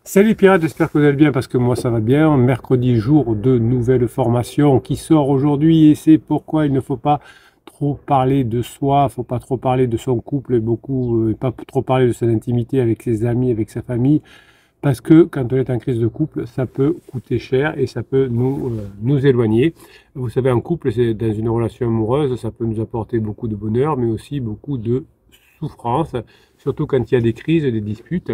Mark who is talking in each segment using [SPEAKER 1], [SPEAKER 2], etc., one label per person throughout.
[SPEAKER 1] Salut les pirates, j'espère que vous allez bien parce que moi ça va bien. Mercredi, jour de nouvelle formation qui sort aujourd'hui et c'est pourquoi il ne faut pas trop parler de soi, il ne faut pas trop parler de son couple et pas trop parler de son intimité avec ses amis, avec sa famille, parce que quand on est en crise de couple, ça peut coûter cher et ça peut nous éloigner. Vous savez, en couple, c'est dans une relation amoureuse, ça peut nous apporter beaucoup de bonheur, mais aussi beaucoup de souffrance, surtout quand il y a des crises, des disputes.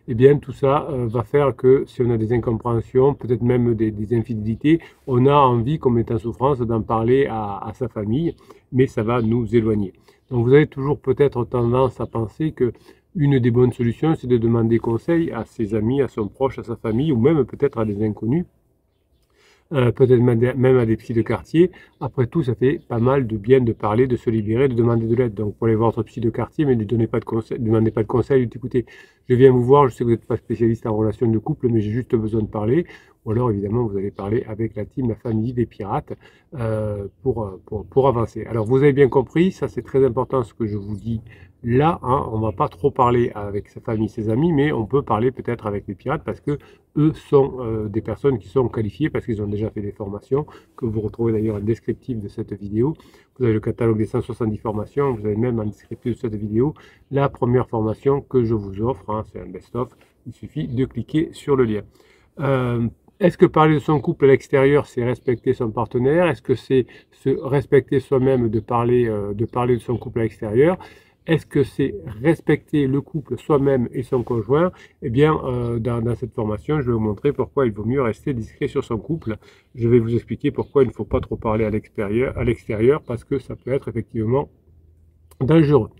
[SPEAKER 1] Eh bien, tout ça va faire que si on a des incompréhensions, peut-être même des infidélités, on a envie, comme est en souffrance, d'en parler à sa famille, mais ça va nous éloigner. Donc, vous avez toujours peut-être tendance à penser que une des bonnes solutions, c'est de demander conseil à ses amis, à son proche, à sa famille, ou même peut-être à des inconnus, peut-être même à des psys de quartier. Après tout, ça fait pas mal de bien de parler, de se libérer, de demander de l'aide. Donc, pour aller voir votre psy de quartier, mais ne donnez pas de conseils, ne demandez pas de conseils, dites écoutez, je viens vous voir, je sais que vous n'êtes pas spécialiste en relation de couple, mais j'ai juste besoin de parler. Ou alors, évidemment, vous allez parler avec la team, la famille des pirates pour avancer. Alors, vous avez bien compris, ça c'est très important ce que je vous dis là. Hein, on ne va pas trop parler avec sa famille, ses amis, mais on peut parler peut-être avec les pirates parce que eux sont des personnes qui sont qualifiées parce qu'ils ont déjà fait des formations, que vous retrouvez d'ailleurs en descriptif de cette vidéo. Vous avez le catalogue des 170 formations, vous avez même en descriptif de cette vidéo la première formation que je vous offre, hein, c'est un best-of, il suffit de cliquer sur le lien. Est-ce que parler de son couple à l'extérieur, c'est respecter son partenaire? Est-ce que c'est se respecter soi-même de parler de son couple à l'extérieur? Est-ce que c'est respecter le couple soi-même et son conjoint? Eh bien, dans cette formation, je vais vous montrer pourquoi il vaut mieux rester discret sur son couple. Je vais vous expliquer pourquoi il ne faut pas trop parler à l'extérieur, parce que ça peut être effectivement dangereux.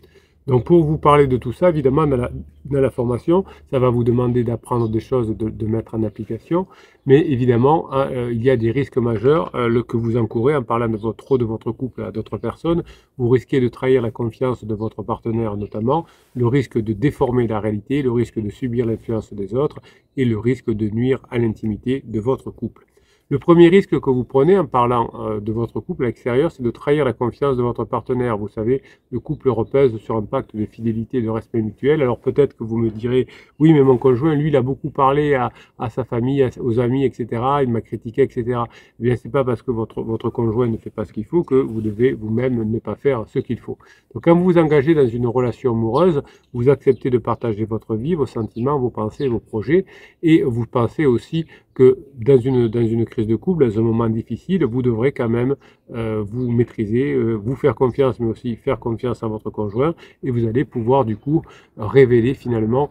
[SPEAKER 1] Donc pour vous parler de tout ça, évidemment, dans la formation, ça va vous demander d'apprendre des choses, de mettre en application, mais évidemment, hein, il y a des risques majeurs que vous encourez en parlant trop de votre couple à d'autres personnes. Vous risquez de trahir la confiance de votre partenaire notamment, le risque de déformer la réalité, le risque de subir l'influence des autres et le risque de nuire à l'intimité de votre couple. Le premier risque que vous prenez en parlant de votre couple à l'extérieur, c'est de trahir la confiance de votre partenaire. Vous savez, le couple repose sur un pacte de fidélité et de respect mutuel. Alors peut-être que vous me direz, oui, mais mon conjoint, lui, il a beaucoup parlé à sa famille, aux amis, etc. Il m'a critiqué, etc. Eh bien, c'est pas parce que votre conjoint ne fait pas ce qu'il faut que vous devez vous-même ne pas faire ce qu'il faut. Donc quand vous vous engagez dans une relation amoureuse, vous acceptez de partager votre vie, vos sentiments, vos pensées, vos projets, et vous pensez aussi que dans une crise de couple, dans un moment difficile, vous devrez quand même vous maîtriser, vous faire confiance, mais aussi faire confiance à votre conjoint, et vous allez pouvoir du coup révéler finalement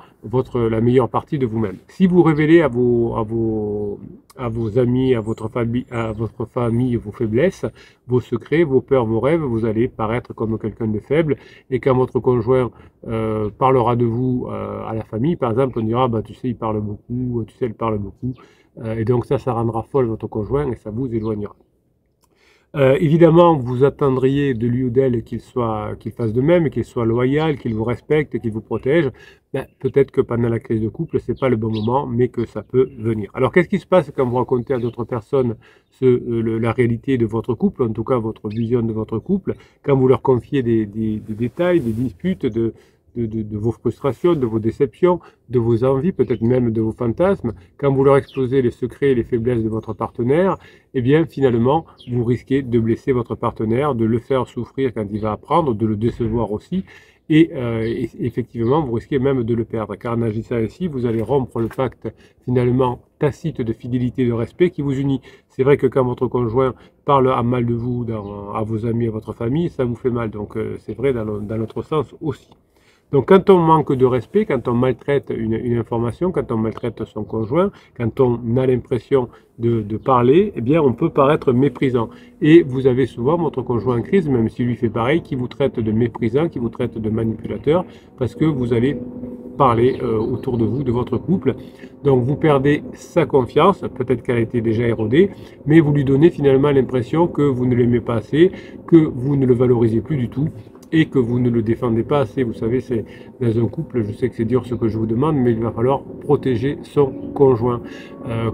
[SPEAKER 1] la meilleure partie de vous-même. Si vous révélez à vos amis, à votre famille, vos faiblesses, vos secrets, vos peurs, vos rêves, vous allez paraître comme quelqu'un de faible, et quand votre conjoint parlera de vous à la famille, par exemple, on dira, bah, tu sais, il parle beaucoup, tu sais, elle parle beaucoup, et donc ça rendra folle votre conjoint et ça vous éloignera. Évidemment, vous attendriez de lui ou d'elle qu'il fasse de même, qu'il soit loyal, qu'il vous respecte, qu'il vous protège. Ben, peut-être que pendant la crise de couple, c'est pas le bon moment, mais que ça peut venir. Alors, qu'est-ce qui se passe quand vous racontez à d'autres personnes la réalité de votre couple, en tout cas votre vision de votre couple, quand vous leur confiez des détails, des disputes, de vos frustrations, de vos déceptions, de vos envies, peut-être même de vos fantasmes, quand vous leur exposez les secrets et les faiblesses de votre partenaire, eh bien finalement, vous risquez de blesser votre partenaire, de le faire souffrir quand il va apprendre, de le décevoir aussi, et effectivement, vous risquez même de le perdre, car en agissant ainsi, vous allez rompre le pacte finalement tacite de fidélité et de respect qui vous unit. C'est vrai que quand votre conjoint parle à mal de vous à vos amis, à votre famille, ça vous fait mal, donc c'est vrai dans l'autre sens aussi. Donc quand on manque de respect, quand on maltraite une information, quand on maltraite son conjoint, quand on a l'impression de parler, eh bien on peut paraître méprisant. Et vous avez souvent votre conjoint en crise, même s'il lui fait pareil, qui vous traite de méprisant, qui vous traite de manipulateur, parce que vous allez parler autour de vous, de votre couple. Donc vous perdez sa confiance, peut-être qu'elle a été déjà érodée, mais vous lui donnez finalement l'impression que vous ne l'aimez pas assez, que vous ne le valorisez plus du tout, et que vous ne le défendez pas assez. Vous savez, c'est dans un couple, je sais que c'est dur ce que je vous demande, mais il va falloir protéger son conjoint.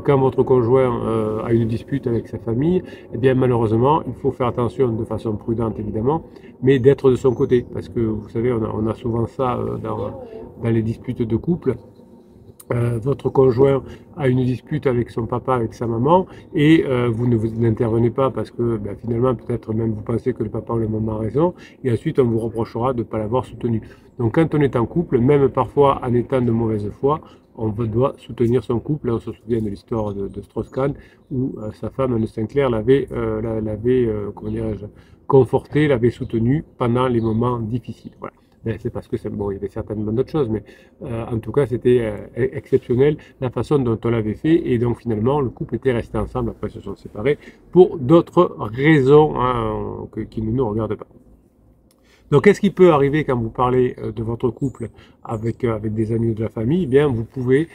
[SPEAKER 1] Quand votre conjoint a une dispute avec sa famille, eh bien malheureusement, il faut faire attention de façon prudente évidemment, mais d'être de son côté, parce que vous savez, on a souvent ça dans les disputes de couple. votre conjoint a une dispute avec son papa, avec sa maman, et vous n'intervenez pas parce que ben, finalement peut-être même vous pensez que le papa ou la maman a raison, et ensuite on vous reprochera de ne pas l'avoir soutenu. Donc quand on est en couple, même parfois en étant de mauvaise foi, on doit soutenir son couple. Là, on se souvient de l'histoire de Strauss-Kahn où sa femme Anne Sinclair l'avait comment dirais-je, conforté, l'avait soutenu pendant les moments difficiles. Voilà. Ben, c'est parce que c'est bon, il y avait certainement d'autres choses, mais en tout cas, c'était exceptionnel la façon dont on l'avait fait, et donc finalement, le couple était resté ensemble. Après, ils se sont séparés pour d'autres raisons hein, qui ne nous regardent pas. Donc, qu'est-ce qui peut arriver quand vous parlez de votre couple avec des amis ou de la famille? Eh bien, vous pouvez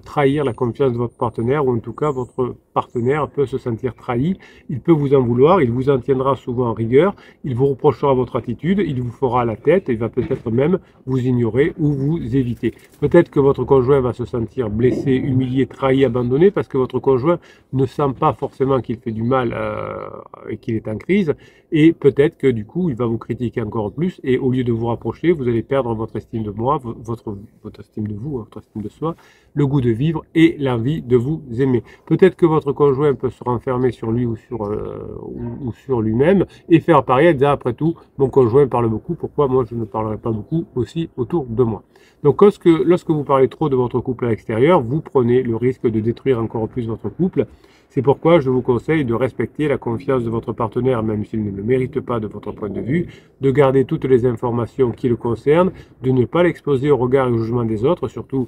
[SPEAKER 1] trahir la confiance de votre partenaire, ou en tout cas, votre partenaire peut se sentir trahi. Il peut vous en vouloir, il vous en tiendra souvent en rigueur, il vous reprochera votre attitude, il vous fera la tête, il va peut-être même vous ignorer ou vous éviter. Peut-être que votre conjoint va se sentir blessé, humilié, trahi, abandonné, parce que votre conjoint ne sent pas forcément qu'il fait du mal et qu'il est en crise, et peut-être que du coup, il va vous critiquer encore plus, et au lieu de vous rapprocher, vous allez perdre votre estime de moi, votre estime de vous, votre estime de soi, le goût de vivre et l'envie de vous aimer. Peut-être que votre conjoint peut se renfermer sur lui ou sur lui-même et faire pareil, dire après tout, mon conjoint parle beaucoup, pourquoi moi je ne parlerai pas beaucoup aussi autour de moi. Donc lorsque vous parlez trop de votre couple à l'extérieur, vous prenez le risque de détruire encore plus votre couple. C'est pourquoi je vous conseille de respecter la confiance de votre partenaire, même s'il ne le mérite pas de votre point de vue, de garder toutes les informations qui le concernent, de ne pas l'exposer au regard et au jugement des autres, surtout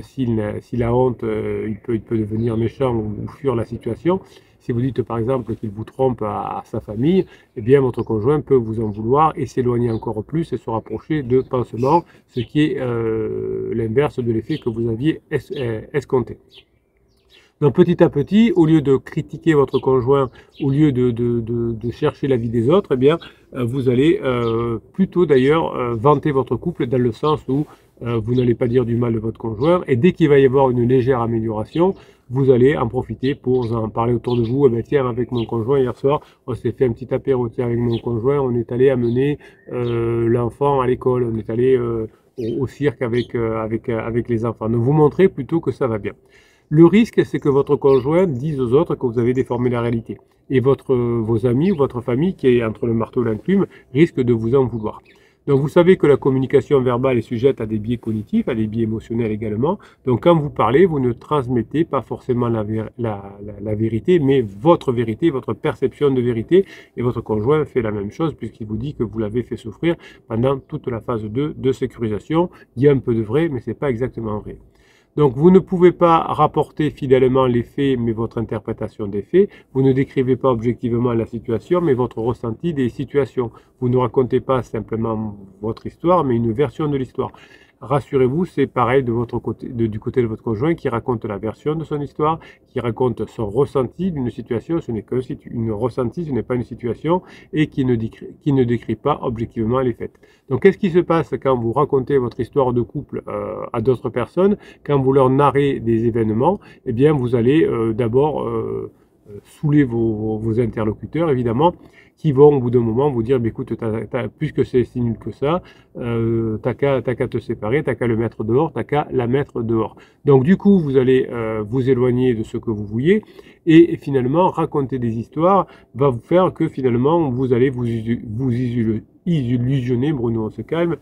[SPEAKER 1] s'il a honte, il peut devenir méchant ou fuir la situation. Si vous dites par exemple qu'il vous trompe à sa famille, eh bien votre conjoint peut vous en vouloir et s'éloigner encore plus et se rapprocher de pansements, ce qui est l'inverse de l'effet que vous aviez escompté. Donc petit à petit, au lieu de critiquer votre conjoint, au lieu de chercher l'avis des autres, eh bien, vous allez plutôt d'ailleurs vanter votre couple dans le sens où vous n'allez pas dire du mal de votre conjoint, et dès qu'il va y avoir une légère amélioration, vous allez en profiter pour en parler autour de vous. Eh bien, tiens, avec mon conjoint hier soir, on s'est fait un petit apéro. Tiens, avec mon conjoint, on est allé amener l'enfant à l'école, on est allé au cirque avec les enfants. Donc vous montrez plutôt que ça va bien. Le risque, c'est que votre conjoint dise aux autres que vous avez déformé la réalité. Et vos amis ou votre famille, qui est entre le marteau et l'enclume, risque de vous en vouloir. Donc vous savez que la communication verbale est sujette à des biais cognitifs, à des biais émotionnels également. Donc quand vous parlez, vous ne transmettez pas forcément la vérité, mais votre vérité, votre perception de vérité. Et votre conjoint fait la même chose puisqu'il vous dit que vous l'avez fait souffrir pendant toute la phase 2 de sécurisation. Il y a un peu de vrai, mais ce n'est pas exactement vrai. Donc vous ne pouvez pas rapporter fidèlement les faits, mais votre interprétation des faits. Vous ne décrivez pas objectivement la situation, mais votre ressenti des situations. Vous ne racontez pas simplement votre histoire, mais une version de l'histoire. Rassurez-vous, c'est pareil de votre côté, du côté de votre conjoint qui raconte la version de son histoire, qui raconte son ressenti d'une situation. Ce n'est qu'une ressenti, ce n'est pas une situation, et qui ne décrit pas objectivement les faits. Donc qu'est-ce qui se passe quand vous racontez votre histoire de couple à d'autres personnes, quand vous leur narrez des événements? Eh bien, vous allez d'abord saouler vos interlocuteurs, évidemment, qui vont au bout d'un moment vous dire, écoute, puisque c'est si nul que ça, t'as qu'à te séparer, t'as qu'à le mettre dehors, t'as qu'à la mettre dehors. Donc du coup, vous allez vous éloigner de ce que vous vouliez, et finalement, raconter des histoires va vous faire que finalement, vous allez vous illusionner, Bruno, on se calme,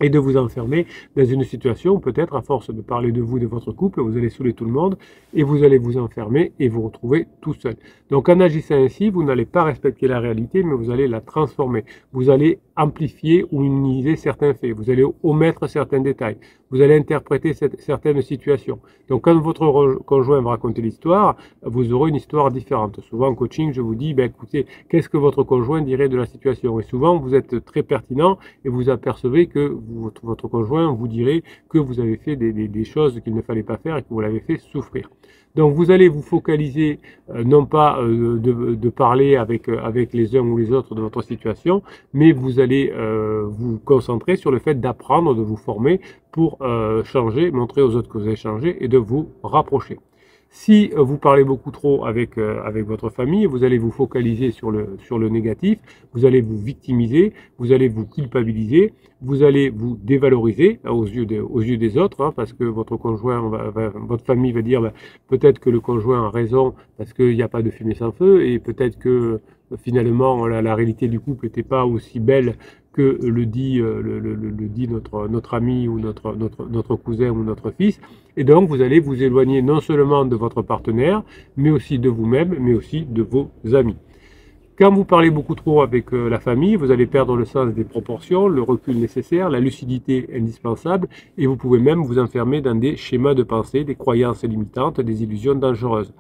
[SPEAKER 1] et de vous enfermer dans une situation, peut-être à force de parler de vous, de votre couple, vous allez saouler tout le monde et vous allez vous enfermer et vous retrouver tout seul. Donc en agissant ainsi, vous n'allez pas respecter la réalité, mais vous allez la transformer. Vous allez amplifier ou minimiser certains faits, vous allez omettre certains détails, vous allez interpréter certaines situations. Donc quand votre conjoint va raconter l'histoire, vous aurez une histoire différente. Souvent en coaching, je vous dis, écoutez, qu'est-ce que votre conjoint dirait de la situation? Et souvent, vous êtes très pertinent et vous apercevez que votre conjoint vous dirait que vous avez fait des choses qu'il ne fallait pas faire et que vous l'avez fait souffrir. Donc vous allez vous focaliser non pas de parler avec les uns ou les autres de votre situation, mais vous allez vous concentrer sur le fait d'apprendre, de vous former pour changer, montrer aux autres que vous avez changé et de vous rapprocher. Si vous parlez beaucoup trop avec votre famille, vous allez vous focaliser sur le négatif, vous allez vous victimiser, vous allez vous culpabiliser, vous allez vous dévaloriser aux yeux des autres, hein, parce que votre conjoint, votre famille va dire peut-être que le conjoint a raison parce qu'il n'y a pas de fumée sans feu, et peut-être que finalement la réalité du couple n'était pas aussi belle que le dit, notre ami ou notre cousin ou notre fils. Et donc, vous allez vous éloigner non seulement de votre partenaire, mais aussi de vous-même, mais aussi de vos amis. Quand vous parlez beaucoup trop avec la famille, vous allez perdre le sens des proportions, le recul nécessaire, la lucidité indispensable, et vous pouvez même vous enfermer dans des schémas de pensée, des croyances limitantes, des illusions dangereuses.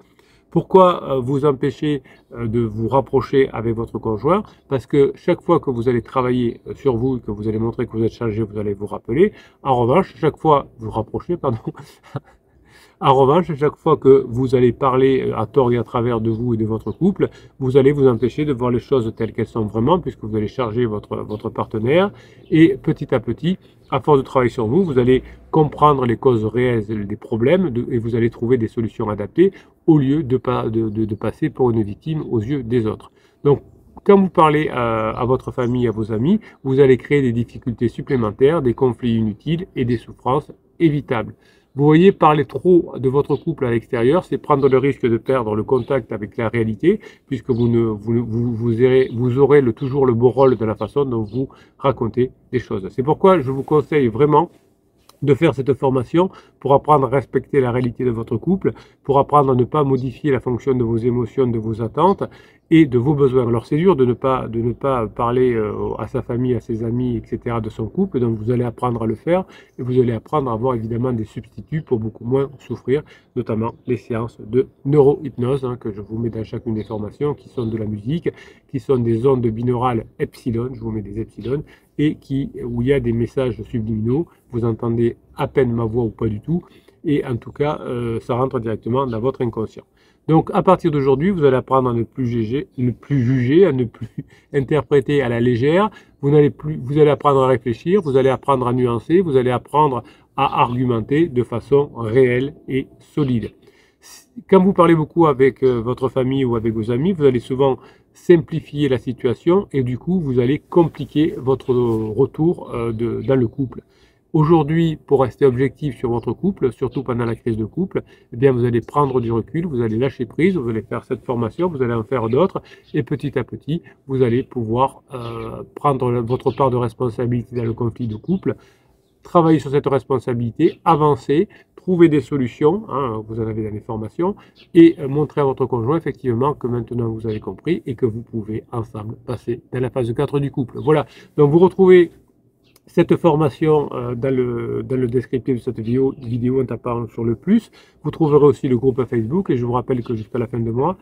[SPEAKER 1] Pourquoi vous empêcher de vous rapprocher avec votre conjoint? Parce que chaque fois que vous allez travailler sur vous et que vous allez montrer que vous êtes changé, vous allez vous rappeler. En revanche, chaque fois vous rapprochez, pardon, en revanche, chaque fois que vous allez parler à tort et à travers de vous et de votre couple, vous allez vous empêcher de voir les choses telles qu'elles sont vraiment, puisque vous allez charger votre partenaire. Et petit à petit, à force de travailler sur vous, vous allez comprendre les causes réelles des problèmes et vous allez trouver des solutions adaptées au lieu de passer pour une victime aux yeux des autres. Donc, quand vous parlez à votre famille, à vos amis, vous allez créer des difficultés supplémentaires, des conflits inutiles et des souffrances évitables. Vous voyez, parler trop de votre couple à l'extérieur, c'est prendre le risque de perdre le contact avec la réalité, puisque vous aurez toujours le beau rôle de la façon dont vous racontez les choses. C'est pourquoi je vous conseille vraiment de faire cette formation pour apprendre à respecter la réalité de votre couple, pour apprendre à ne pas modifier la fonction de vos émotions, de vos attentes et de vos besoins. Alors c'est dur de ne pas parler à sa famille, à ses amis, etc. de son couple, donc vous allez apprendre à le faire et vous allez apprendre à avoir évidemment des substituts pour beaucoup moins souffrir, notamment les séances de neurohypnose hein, que je vous mets dans chacune des formations, qui sont de la musique, qui sont des ondes binaurales epsilon, je vous mets des epsilon, et où il y a des messages subliminaux, vous entendez à peine ma voix ou pas du tout, et en tout cas, ça rentre directement dans votre inconscient. Donc, à partir d'aujourd'hui, vous allez apprendre à ne plus juger, à ne plus interpréter à la légère, vous allez apprendre à réfléchir, vous allez apprendre à nuancer, vous allez apprendre à argumenter de façon réelle et solide. Quand vous parlez beaucoup avec votre famille ou avec vos amis, vous allez souvent simplifier la situation et du coup, vous allez compliquer votre retour dans le couple. Aujourd'hui, pour rester objectif sur votre couple, surtout pendant la crise de couple, eh bien, vous allez prendre du recul, vous allez lâcher prise, vous allez faire cette formation, vous allez en faire d'autres, et petit à petit, vous allez pouvoir prendre votre part de responsabilité dans le conflit de couple, travailler sur cette responsabilité, avancer, trouver des solutions, hein, vous en avez dans les formations, et montrer à votre conjoint effectivement que maintenant vous avez compris et que vous pouvez ensemble passer dans la phase 4 du couple. Voilà, donc vous retrouvez cette formation dans le descriptif de cette vidéo en tapant sur le plus. Vous trouverez aussi le groupe Facebook et je vous rappelle que jusqu'à la fin du mois,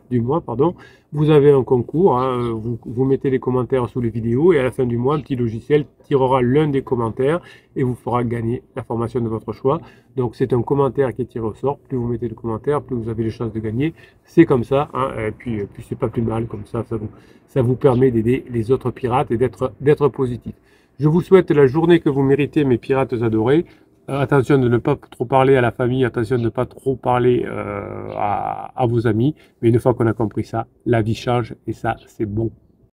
[SPEAKER 1] vous avez un concours. Hein, vous mettez les commentaires sous les vidéos et à la fin du mois, un petit logiciel tirera l'un des commentaires et vous fera gagner la formation de votre choix. Donc c'est un commentaire qui est tiré au sort. Plus vous mettez de commentaires, plus vous avez les chances de gagner. C'est comme ça. Hein, et puis c'est pas plus mal comme ça. Ça vous permet d'aider les autres pirates et d'être positif. Je vous souhaite la journée que vous méritez, mes pirates adorés. Attention de ne pas trop parler à la famille, attention de ne pas trop parler à vos amis. Mais une fois qu'on a compris ça, la vie change et ça, c'est bon.